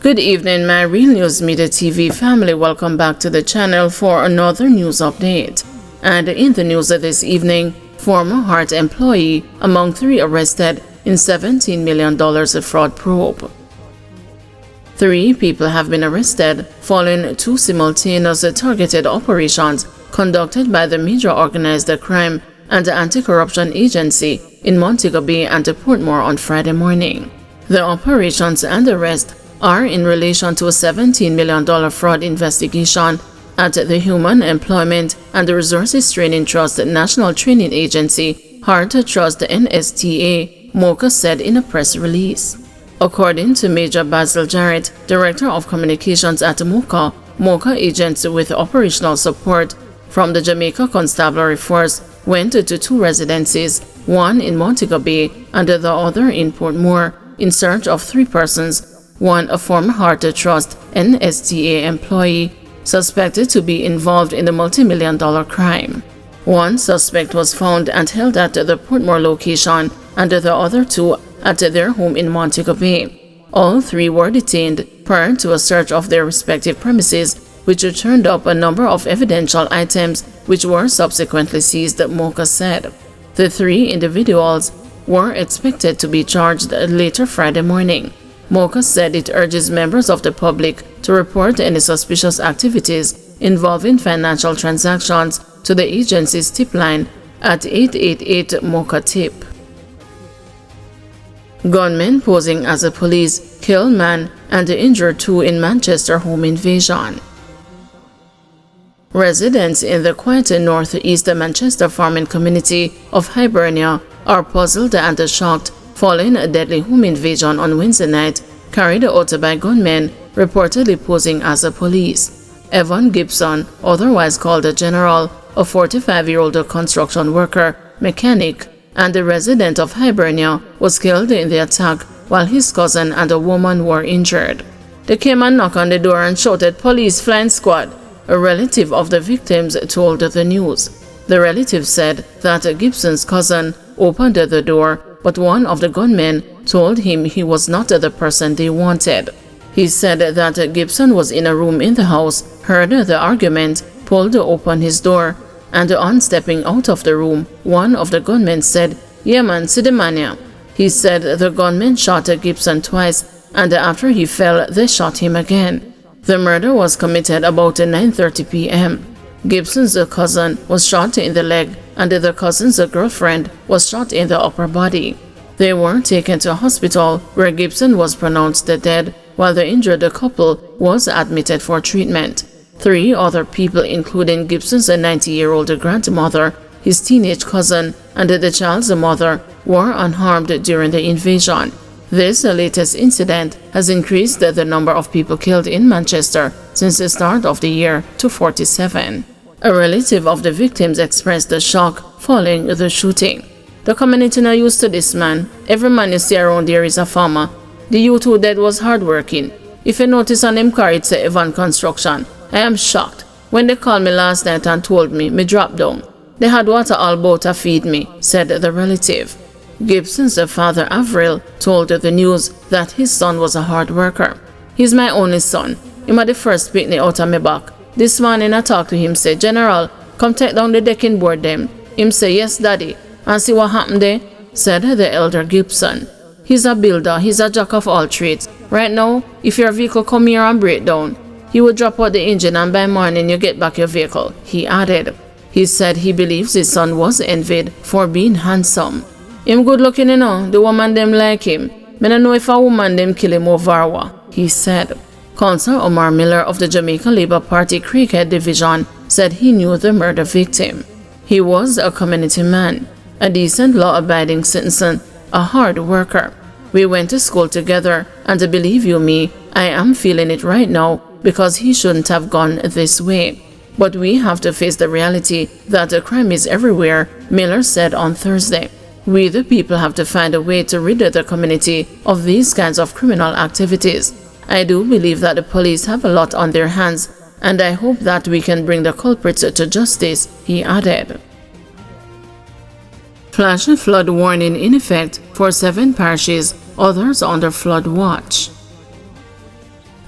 Good evening, my Real News Media TV family. Welcome back to the channel for another news update. And in the news of this evening, former Hart employee among 3 arrested in $17 million fraud probe. 3 people have been arrested following 2 simultaneous targeted operations conducted by the Major Organized Crime and Anti-Corruption Agency in Montego Bay and Portmore on Friday morning. The operations and arrest are in relation to a $17 million fraud investigation at the Human Employment and Resources Training Trust National Training Agency, Hart Trust NSTA, MOCA said in a press release. According to Major Basil Jarrett, Director of Communications at MOCA agents with operational support from the Jamaica Constabulary Force went to 2 residences, one in Montego Bay and the other in Portmore, in search of 3 persons, one a former Hart Trust NSTA employee suspected to be involved in the multi-million-dollar crime. 1 suspect was found and held at the Portmore location and the other 2 at their home in Montego Bay. All 3 were detained prior to a search of their respective premises, which turned up a number of evidential items which were subsequently seized, MOCA said. The 3 individuals were expected to be charged later Friday morning. MOCA said it urges members of the public to report any suspicious activities involving financial transactions to the agency's tip line at 888 MOCA tip. Gunmen posing as a police kill man and injure 2 in Manchester home invasion. Residents in the quiet northeast Manchester farming community of Hibernia are puzzled and shocked following a deadly home invasion on Wednesday night carried out by gunmen reportedly posing as a police. Evan Gibson, otherwise called a General, a 45-year-old construction worker, mechanic, and a resident of Hibernia, was killed in the attack while his cousin and a woman were injured. They came and knocked on the door and shouted, "Police, flying squad," a relative of the victims told the news. The relative said that Gibson's cousin opened the door, but one of the gunmen told him he was not the person they wanted. He said that Gibson was in a room in the house, heard the argument, pulled open his door, and on stepping out of the room, one of the gunmen said, "Yeah man, see the man here." He said the gunman shot Gibson twice, and after he fell, they shot him again. The murder was committed about 9:30 p.m. Gibson's cousin was shot in the leg, and the cousin's girlfriend was shot in the upper body. They were taken to a hospital where Gibson was pronounced dead, while the injured couple was admitted for treatment. 3 other people, including Gibson's 90-year-old grandmother, his teenage cousin, and the child's mother, were unharmed during the invasion. This latest incident has increased the number of people killed in Manchester since the start of the year to 47. A relative of the victims expressed the shock following the shooting. "The community not used to this, man. Every man you see around here is a farmer. The youth who dead was hardworking. If you notice on him car it say Evan Construction. I am shocked. When they called me last night and told me dropped down. They had water all about to feed me," said the relative. Gibson's father Avril told the news that his son was a hard worker. "He's my only son. Him had the first picnic out of my back. This morning I talked to him, say, 'General, come take down the decking board them.' Him say, 'Yes, daddy.' And see what happened there," said the elder Gibson. "He's a builder, he's a jack of all trades. Right now, if your vehicle come here and break down, he will drop out the engine and by morning you get back your vehicle," he added. He said he believes his son was envied for being handsome. "Him good looking, you know, the woman them like him. Me don't know if a woman them kill him over what," he said. Councillor Omar Miller of the Jamaica Labour Party Cricket Division said he knew the murder victim. He was a community man, a decent law-abiding citizen, a hard worker. We went to school together, and believe you me, I am feeling it right now because he shouldn't have gone this way. But we have to face the reality that crime is everywhere, Miller said on Thursday. We the people have to find a way to rid the community of these kinds of criminal activities. I do believe that the police have a lot on their hands, and I hope that we can bring the culprits to justice," he added. Flash flood warning in effect for 7 parishes, others under flood watch.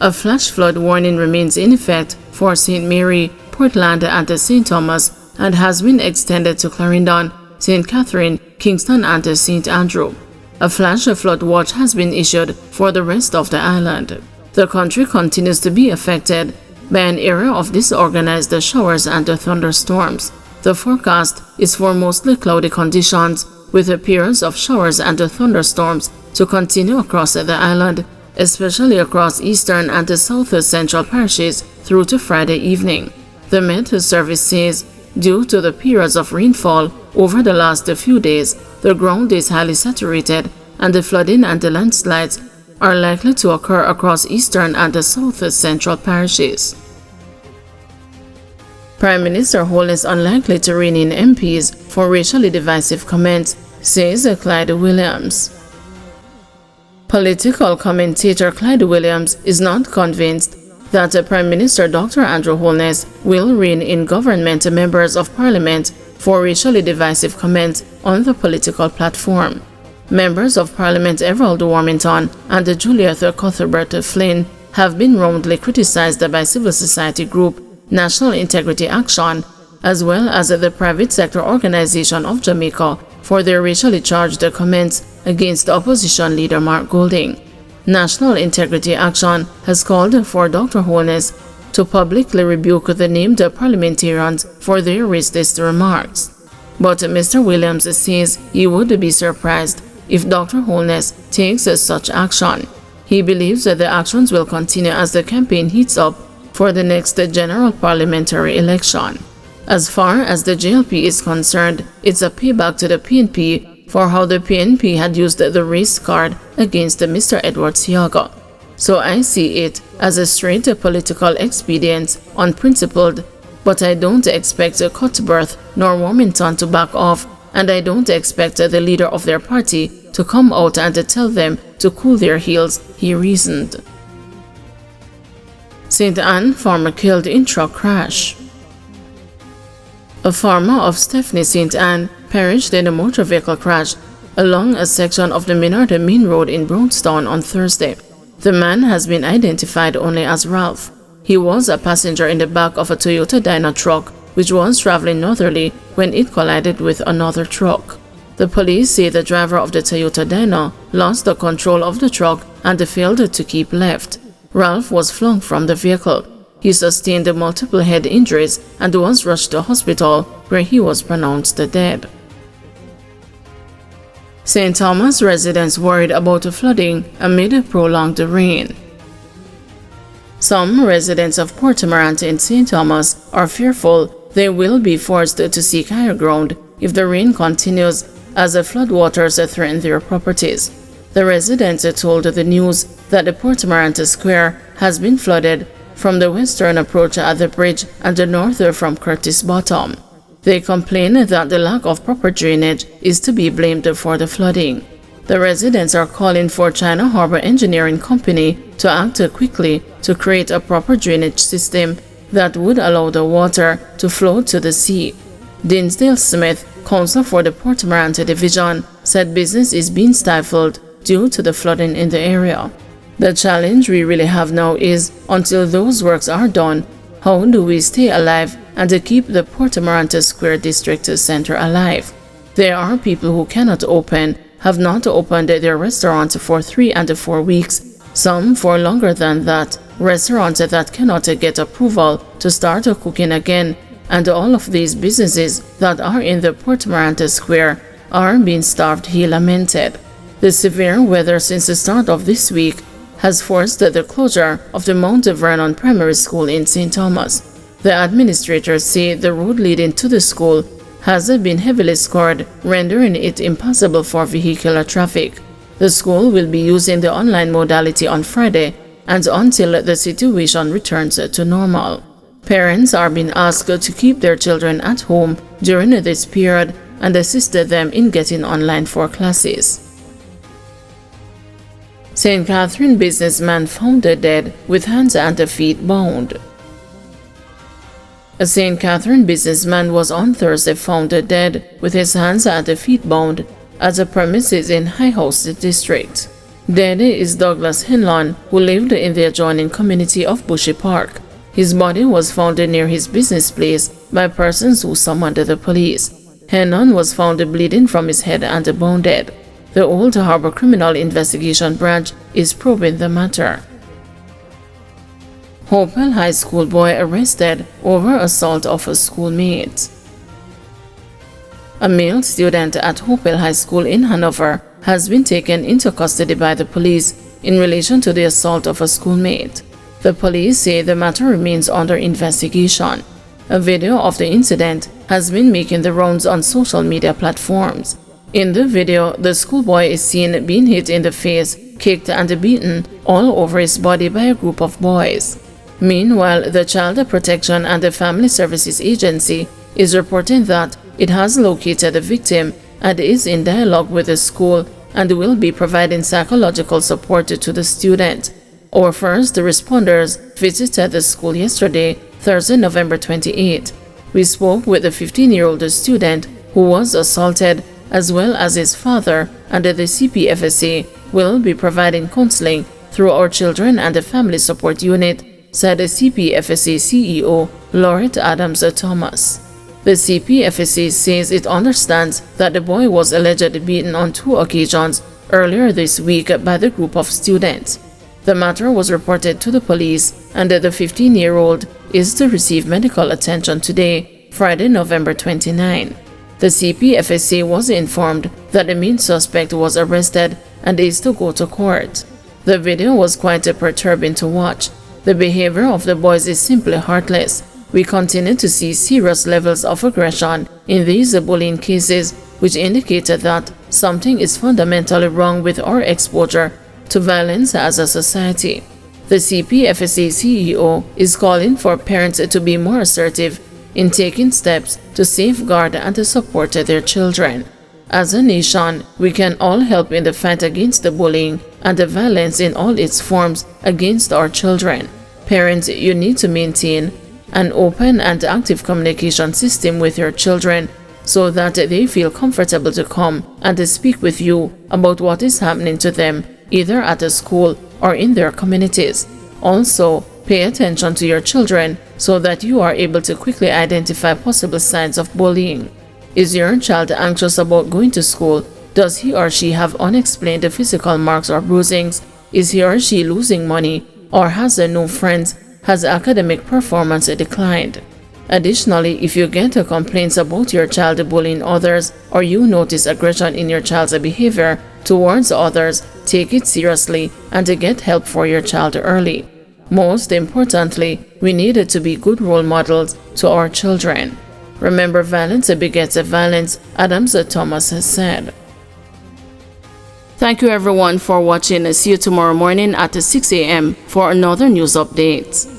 A flash flood warning remains in effect for St. Mary, Portland, and St. Thomas and has been extended to Clarendon, St. Catherine, Kingston, and St. Andrew. A flash flood watch has been issued for the rest of the island. The country continues to be affected by an era of disorganized showers and thunderstorms. The forecast is for mostly cloudy conditions, with periods of showers and thunderstorms to continue across the island, especially across eastern and south-central parishes through to Friday evening. The Met Service says, due to the periods of rainfall over the last few days, the ground is highly saturated and the flooding and the landslides are likely to occur across eastern and south-central parishes. Prime Minister Holness unlikely to rein in MPs for racially divisive comments, says Clyde Williams. Political commentator Clyde Williams is not convinced that Prime Minister Dr. Andrew Holness will rein in government members of Parliament for racially divisive comments on the political platform. Members of Parliament Everald Warmington and Juliet Cuthbert Flynn have been roundly criticized by civil society group National Integrity Action, as well as the private sector organization of Jamaica, for their racially charged comments against opposition leader Mark Golding. National Integrity Action has called for Dr. Holness to publicly rebuke the named parliamentarians for their racist remarks. But Mr. Williams says he would be surprised if Dr. Holness takes such action. He believes that the actions will continue as the campaign heats up for the next general parliamentary election. As far as the JLP is concerned, it's a payback to the PNP for how the PNP had used the race card against Mr. Edward Siaga. So I see it as a straight political expedient, unprincipled, but I don't expect Cuthbert nor Warmington to back off, and I don't expect the leader of their party to come out and tell them to cool their heels, he reasoned. St. Anne farmer killed in truck crash. A farmer of Stephanie St. Anne perished in a motor vehicle crash along a section of the Minard Main Road in Brownstown on Thursday. The man has been identified only as Ralph. He was a passenger in the back of a Toyota Dyna truck which was traveling northerly when it collided with another truck. The police say the driver of the Toyota Dyna lost the control of the truck and failed to keep left. Ralph was flung from the vehicle. He sustained multiple head injuries and was rushed to hospital, where he was pronounced dead. St. Thomas residents worried about flooding amid prolonged rain. Some residents of Portmarant in St. Thomas are fearful they will be forced to seek higher ground if the rain continues, as the floodwaters threaten their properties. The residents told the news that the Portmarant Square has been flooded from the western approach at the bridge and the north from Curtis Bottom. They complain that the lack of proper drainage is to be blamed for the flooding. The residents are calling for China Harbor Engineering Company to act quickly to create a proper drainage system that would allow the water to flow to the sea. Dinsdale Smith, counsel for the Portmarant Division, said business is being stifled due to the flooding in the area. The challenge we really have now is, until those works are done, how do we stay alive and keep the Portmarant Square District Center alive? There are people who cannot open, have not opened their restaurants for 3 and 4 weeks, some for longer than that, restaurants that cannot get approval to start cooking again, and all of these businesses that are in the Portmarant Square are being starved, he lamented. The severe weather since the start of this week has forced the closure of the Mount Vernon Primary School in St. Thomas. The administrators say the road leading to the school has been heavily scored, rendering it impossible for vehicular traffic. The school will be using the online modality on Friday and until the situation returns to normal. Parents are being asked to keep their children at home during this period and assist them in getting online for classes. St. Catherine businessman found dead with hands and feet bound. A St. Catherine businessman was on Thursday found dead with his hands and feet bound at a premises in High House District. Dead is Douglas Henlon, who lived in the adjoining community of Bushy Park. His body was found near his business place by persons who summoned the police. Henlon was found bleeding from his head and bone dead. The Old Harbor Criminal Investigation Branch is probing the matter. Hopewell High School boy arrested over assault of a schoolmate. A male student at Hopewell High School in Hanover has been taken into custody by the police in relation to the assault of a schoolmate. The police say the matter remains under investigation. A video of the incident has been making the rounds on social media platforms. In the video, the schoolboy is seen being hit in the face, kicked and beaten all over his body by a group of boys. Meanwhile, the Child Protection and the Family Services Agency is reporting that it has located the victim and is in dialogue with the school and will be providing psychological support to the student. Our first responders visited the school yesterday, Thursday, November 28. We spoke with the 15-year-old student who was assaulted, as well as his father, and the CPFSA will be providing counseling through our Children and the Family Support Unit, said the CPFSA CEO, Laurette Adams Thomas. The CPFSA says it understands that the boy was allegedly beaten on 2 occasions earlier this week by the group of students. The matter was reported to the police, and the 15-year-old is to receive medical attention today, Friday, November 29. The CPFSA was informed that the main suspect was arrested and is to go to court. The video was quite perturbing to watch. The behavior of the boys is simply heartless. We continue to see serious levels of aggression in these bullying cases, which indicated that something is fundamentally wrong with our exposure to violence as a society. The CPFSA CEO is calling for parents to be more assertive in taking steps to safeguard and to support their children. As a nation, we can all help in the fight against the bullying and the violence in all its forms against our children. Parents, you need to maintain an open and active communication system with your children so that they feel comfortable to come and speak with you about what is happening to them, either at a school or in their communities. Also, pay attention to your children so that you are able to quickly identify possible signs of bullying. Is your child anxious about going to school? Does he or she have unexplained physical marks or bruisings? Is he or she losing money or has no friends? Has academic performance declined? Additionally, if you get complaints about your child bullying others or you notice aggression in your child's behavior towards others, take it seriously and get help for your child early. Most importantly, we need to be good role models to our children. Remember, violence begets violence, Adams Thomas has said. Thank you everyone for watching. See you tomorrow morning at 6 a.m. for another news update.